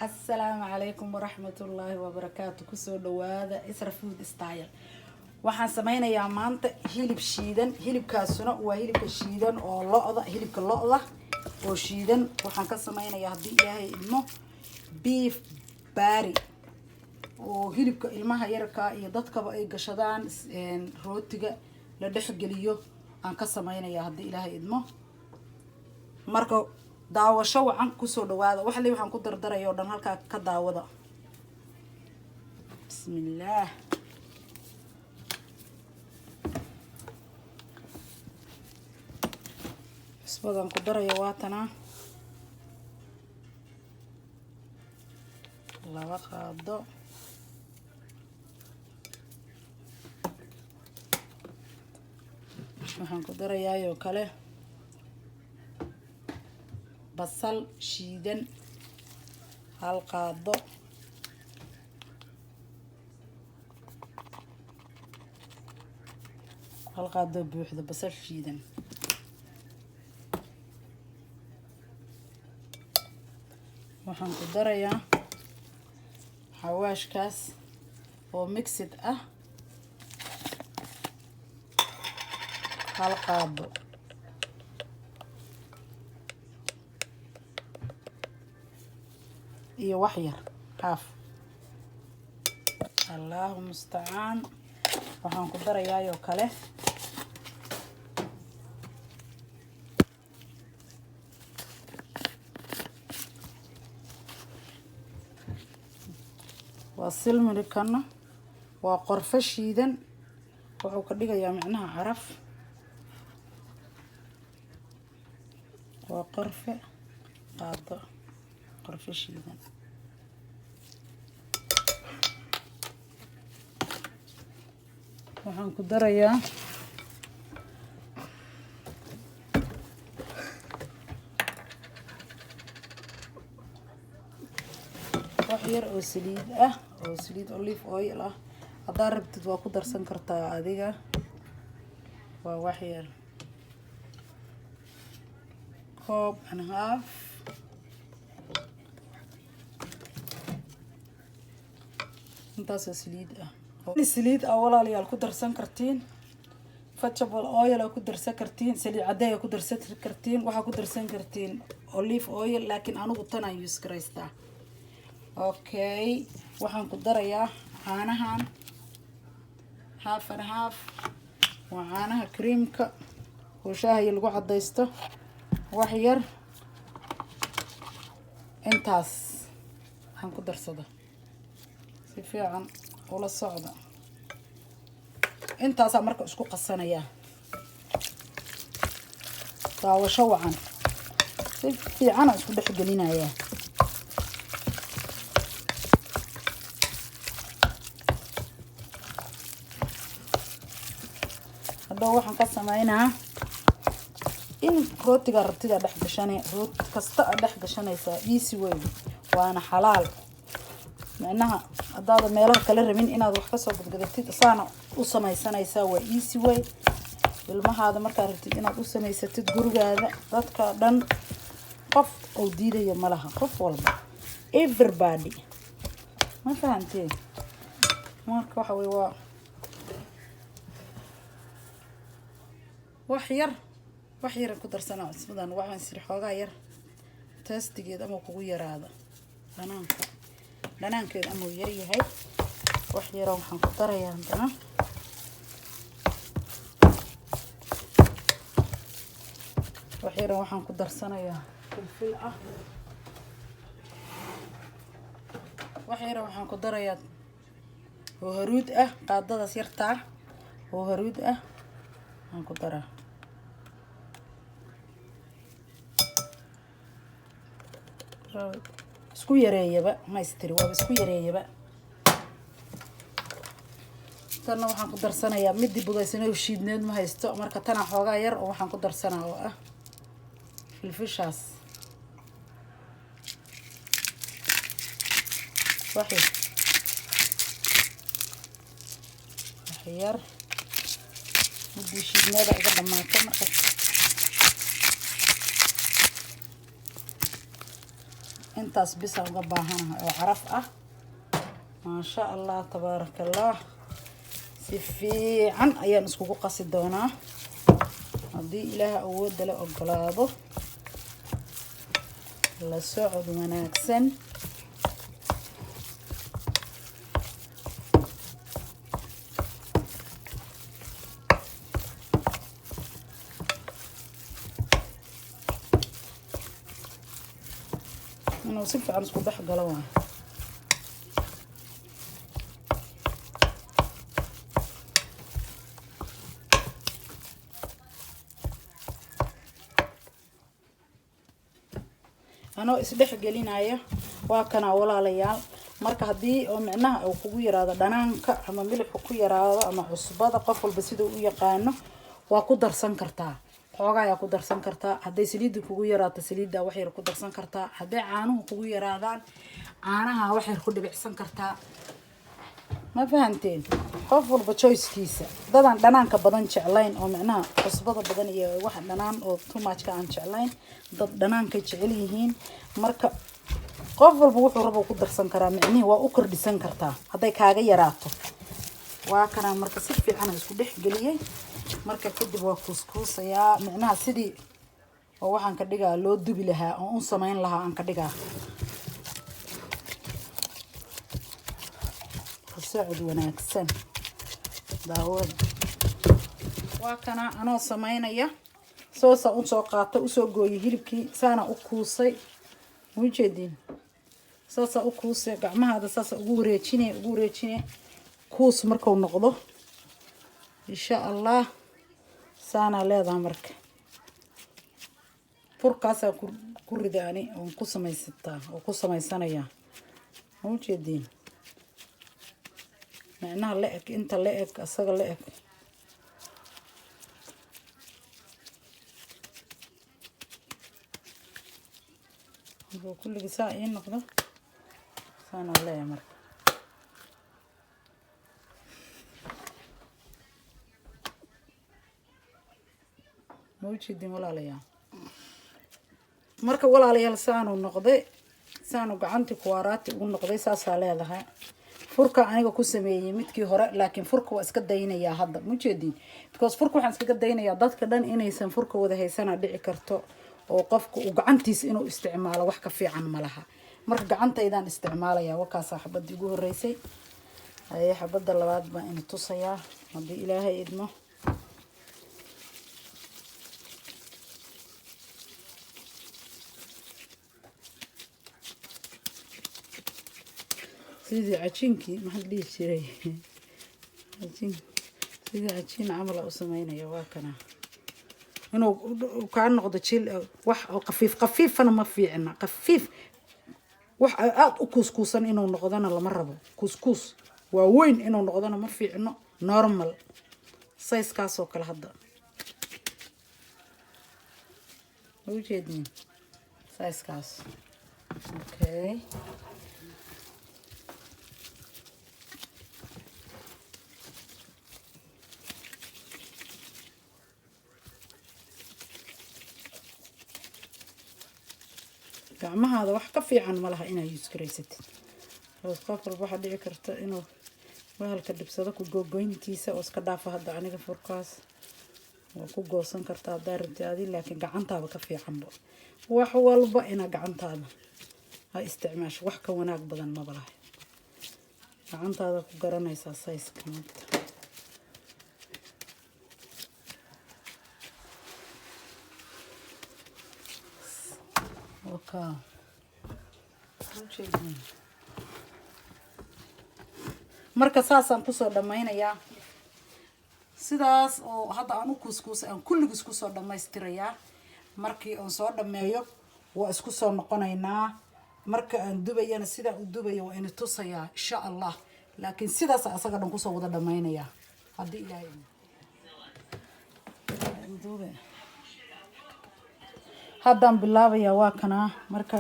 السلام عليكم ورحمة الله وبركاته. كسو دوادا إسر فود ستايل. waxaan samaynayaa maanta hilib shiidan hilibkaasuna waa hilibka shiidan oo lo'da hilibka lo'da oo shiidan waxaan ka samaynayaa hadii ilaahay ilmo beef bari oo hilibka ilmaha yarka iyo dadkaba ay gashadaan rootiga la dhaxgeliyo aan ka samaynayaa hadii ilaahay ilmo marka daawasho wacan ku soo dhawaada waxaan ku dardarayo dhan halka ka daawada bismillaah badan ku darayo waatana laba qaado waxaan ku darayaa kale basal shiidan hal qaado buuxda basal shiidan waxaan ku darayaa xawaashkaas oo mixed ah hal qaado iyo wax yar haaf Allahu musta'aan waxaan ku darayaa kale واسلمركنا وقرفة شيدا وحو كدغيا معناها عرف وقرفة قاطع قرفة شيدا waxaan ku darayaa waxyar oo saliid ah oo saliid olive oil ah hadaa rabtid waa ku darsan kartaa adiga waa waxyar cup and half intaas saliid ah saliid walaalayaal ku darsan kartiin vegetable oil ku darsan kartiin saliid caday ku darsan kartiin waxa ku darsan kartiin olive oil laakiin anigu tan aan use gareystaa okay waxaan ku darayaa caanahan half and half waa caanaha creamka oo shaaha lagu cadaysto wax yar intaas waxaan ku darsada si fiican ula socda intaas marka isku qasanaya daawasho wacan si fiican isku dhaxgelinaya waxaan ka sameynaa in rootiga rabtida dhex gashanay root kasta dhex gashanaysa easy way waana xalaal macnaha hadaad meelaha kala rabin inaad wax ka soo gadgatid saana u samaysanaysa waa easy way ilmahaada marka rabtid inaad u samaysatid gurigaada dadka dhan qof oo diidayo malaha qof walba everybody ma fahanteen marka waxa way waa wax yar ku darsanaa cusbadan waxaan sir xoogaa yar tastigeed ama kugu yaraada dhanaankeed ama yar yahay wax yar waxaan ku darayaa hadana wax yar waxaan ku darsanayaa filfil ah wax yar waxaan ku darayaa oo haruud ah qaadadaas yartaa oo haruud ah aan ku daraa isku yareeyaba ma istiri waa isku yareeyaba tan waxaan ku darsanayaa midi budaysanay shiidneed ma haysto marka tan xoogaa yar oo waxaan ku darsanaa oo ah filfishaas waxay yar midi shiidneed iga dhamaato marka intaas bis aan uga baahanahay oo caraf ah ما شاء الله تبارك الله سفيعا ayaan iskugu qasi doonaa hadii ilaaha awood la ogolaado la socod wanaagsan inuu si fiican isku dhex galo waa أنا إسدح جلينايا وكنا ولا ليال marka hadii oo macnaha uu kugu yiraahdo dhanaanka ama milix ku yiraahdo ama cusbada qof walba sidoo u yaqaano waa ku darsan kartaa xoogaa ayaa ku darsan kartaa haday saliid kugu yaraato saliida wax yar ku darsan kartaa haday caanuhu kugu yaraadaan caanaha wax yar ku dhibicsan kartaa ma fahanteen qof walba choice-kiisa dadaan dhanaanka badan jeclayn oo macnaha cusbada badan iyo wax dhanaan oo too much ka aan jeclayn dad dhanaanka jecel yihiin marka qof walba wuxuu rabo ku darsan karaa macnihi waa u kordhisan kartaa haday kaaga yaraato waa kana marka si fiican isku dhex galiyay marka kadib waa kuskuusaya macnaha sidii oo waxaan ka dhigaa loo dubi lahaa oo u sameyn lahaa aan ka dhigaa saacid wanaagsan daawad waa kana anoo sameynaya soosa u soo qaato u soo gooyay hilibkii saana u kuusay mujeedin soosa u kuusay gacmahaada saasa ugu wareejinay kuus markuu noqdo insha Allah saana leedahay marka furkaas ku ridaani oo ku sameysata oo ku sameysanaya mujeedin معناها لأك أنت لأك أصغر لأك هو كل جساء ينقضه سانا الله يا مرك موجي دي ولا ليا مرك ولا ليا لسانو النقضي سانو قعنتي كواراتي والنقضي ساسا لها furka aniga ku sameeyay midkii hore laakiin furka waa iska daynaya hadda ma jeedin because furka waxaan iska daynaya dadka dhan inaysan furka wada haysana dhici karto oo qofku uu gacantiisa inuu isticmaalo wax ka fiican ma laha marka gacantaydan isticmaalaya waka saaxibadii ugu horeysay ay xabada labaad baan in tusaya hadii ilaahay idmo سيدي عجينكي ما حد ليه شيء عجين سيدي عجين عمله أسمينا يا واكنا إنه كان نقطة شيء وح خفيف أنا ما في عنا خفيف وح كوسكوسا إنه نقدنا لمرة كوسكوس ووين إنه نقدنا ما في عنا نورمال سايس كاسو كل هذا وجدني سايس كاس أوكي gacmaha wax ka fiican ma laha inay iskareysato qof walba waxa dhici karta inuu bahalka dibsado ku gogoyntiisa oo iska dhaafo hadda aniga furkaas waa ku goosan kartaa daarintaadi laakiin gacantaada ka fiicanba wax walba ina gacantaada ay isticmaasho wax ka wanaag badan ma balahay gacantaada ku garanaysaa size kamid Okay. marka saasaan ku soo dhameynaya sidaas oo hadda aan u kuskuusay aan kulligiis ku soo dhameystirayaa markii aan soo dhameeyo waa isku soo noqonaynaa marka aan dubayana sida u dubayo waa in tusayaa insha Allah laakiin sidaas asaga dhan ku soo wada dhameynaya hadii ilaahay dube haddaan bilaabaya waa kana marka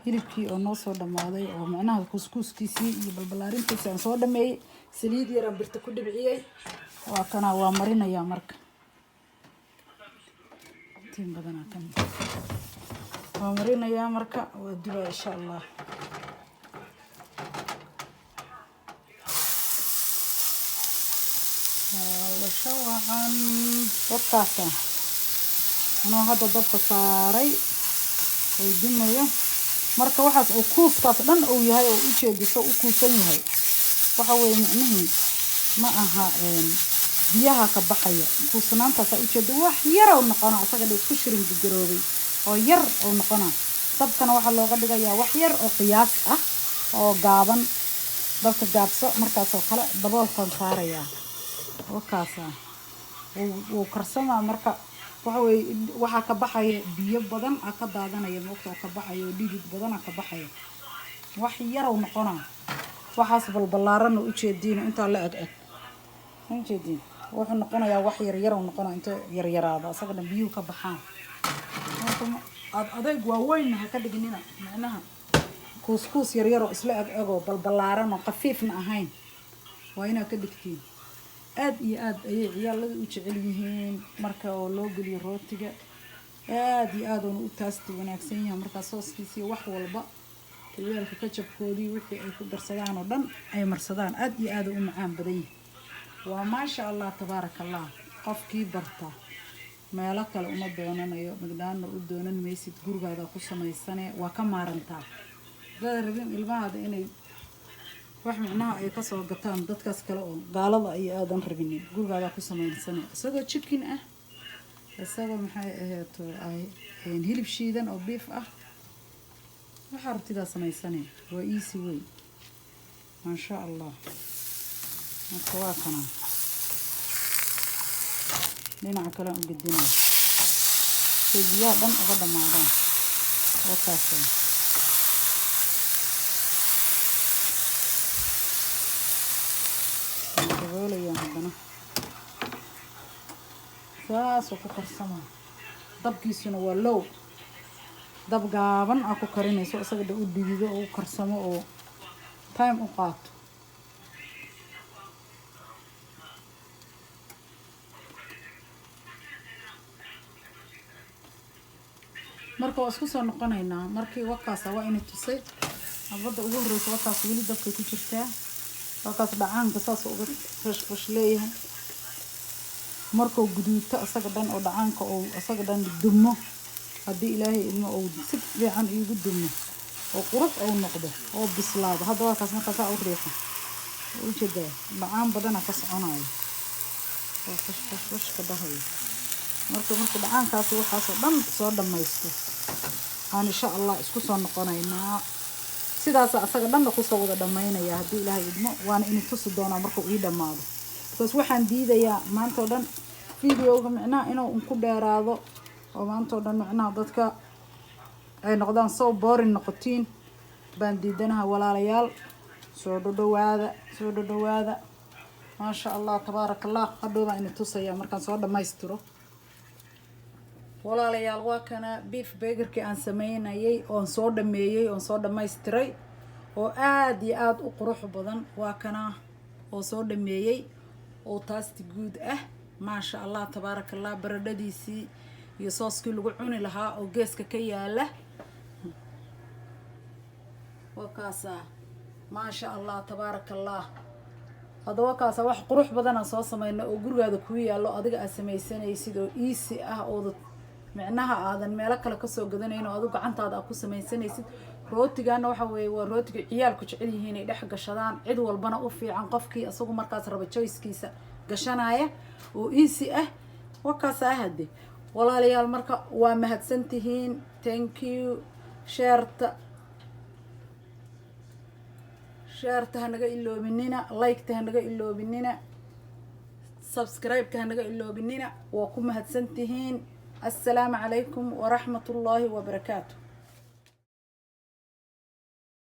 hilibkii oo noo soo dhamaaday oo macnaha kuskuuskiisii iyo balbalaarintiisa aan soo dhameeyay saliid yar aan birta ku dhibciyay waa kana waa marinaya marka tin badan kan ومرينا يا مركا ودبا إن شاء الله وشوعا وقاسا أنا هذا ضبط صاري ويدميه marka waxaas oo kuuskaas dhan uu yahay oo u jeediso u kuusan yahay waxa weeye macnaheedu ma aha biyaha ka baxaya kuusanaantaas u jeedo wax yar oo noqona asaga la isku shirin garoobay oo yar oo noqona dabkana waxa looga dhigayaa wax yar oo qiyaas ah oo gaaban dabka gaabso markaas oo kale daboolkan saaraya wakaasa uu karsama marka waxa way waxa ka baxaya biyo badan ka daadanaya waqti ka baxayo dhidid badan ka baxayo wax yar oo noqona waxaas balbalaaran u jeedin inta la ag u jeedin wuxuu noqonayaa wax yar yar oo noqona inta yar yaraada asaga biyo ka baxaan marka adeeg waa weyn ha ka dhignina macnaha kuuskuus yar yar oo isla ag balbalaaran oo qafiifna ahayn waa ina ka dhigtiin aad iyo aad ayay ciyaalada u jecel yihiin marka oo loo geliyo rootiga aad iyo aad oo u taasti wanaagsan yahay marka sooskiisa wax walba ciyaalka ka jabkoodii wixii ay ku darsadaan oo dhan ay marsadaan aad iyo aad u macaan badan waa ma sha Allah tabarakallah qofkii barta meelo kale uma doonanayo magdaana u doonan maysid gurigaada ku sameysane waa ka maarantaa dad rabin ilmaha inay wax macnaha ay ka soo gataan dadkaas kale oo gaalada ay aadan rabinin gurigaada ku sameeysan isagoo chicken ah isagoo maxay ahayd ay hilib shiidan oo beef ah waxa rabtida sameeysan waa easy way ma sha Allah marka waa kana dhinaca kale u gudbina sidiyaa dhan uga dhamaadaan wakaasoo hadana saas ku karsama dabkiisuna waa low dab gaaban ku karinayso isaga u dhigido oo karsamo oo time u qaato marka isku soo noqonaynaa markii waqaas waa inay tusay abada ugu horeyso waqaas wali dabka ku jirtaa waqaas dhacaanka saas uga fresh leeyahay markuu guduuto asaga dhan oo dhacaanka oo asaga dhan dumo hadii ilaahay ilmo oo si fiican igu dumo oo qurux oo noqdo oo bislaado hadda waqaas markaas u riixo u jeedaa dhacaan badan ka soconayo oo fresh ka dhahay marka dhacaankaas waxaas oo dhan soo dhamaysto aan insha Allah isku soo noqonaynaa sidaas asaga dhan ku soo wada dhamaynaya hadii ilaahay idmo waana in tusi doona marka uu dhamaado because waxaan diidayaa maanta oo dhan videoga macnaha inuu ku dheeraado oo maanta oo dhan macnaha dadka ay noqdaan soo boring noqotiin baan diidanaha walaalayaal soo dhawaada ma sha Allah tabarakallah hadooba in tusaya markaan soo dhamaystiro walaalayaal waa kana beef burgerki aan sameynayay oo soo dhameeyay oo soo dhameystiray oo aad iyo aad u qurux badan waa kana oo soo dhameeyay oo taasti guud ah ma sha Allah tabarakallah baradadiisi iyo sooskii lagu cuni lahaa oo geeska ka yaala wakaasa ma sha Allah tabarakallah hadaba kaasa wax qurux badan aan soo sameeyno oo gurigaada ku yaalo adiga aad sameysanaysid oo easy ah oo macnaha aadan meelo kale ka soo gadanayno adigu gacantaada ku sameysanaysid rootigana waxa weeye waa rootiga ciyaalku jecel yihiin ay dhex gashadaan cid walbana u fiican qofkii asagu markaas raba choice-kiisa gashanaya oo easy ah wakaas ahade walaalayaal marka waa mahadsantihiin thank you share hanaga iloobinina like hanaga iloobinina subscribe hanaga iloobinina waa ku mahadsantihiin السلام عليكم ورحمة الله وبركاته.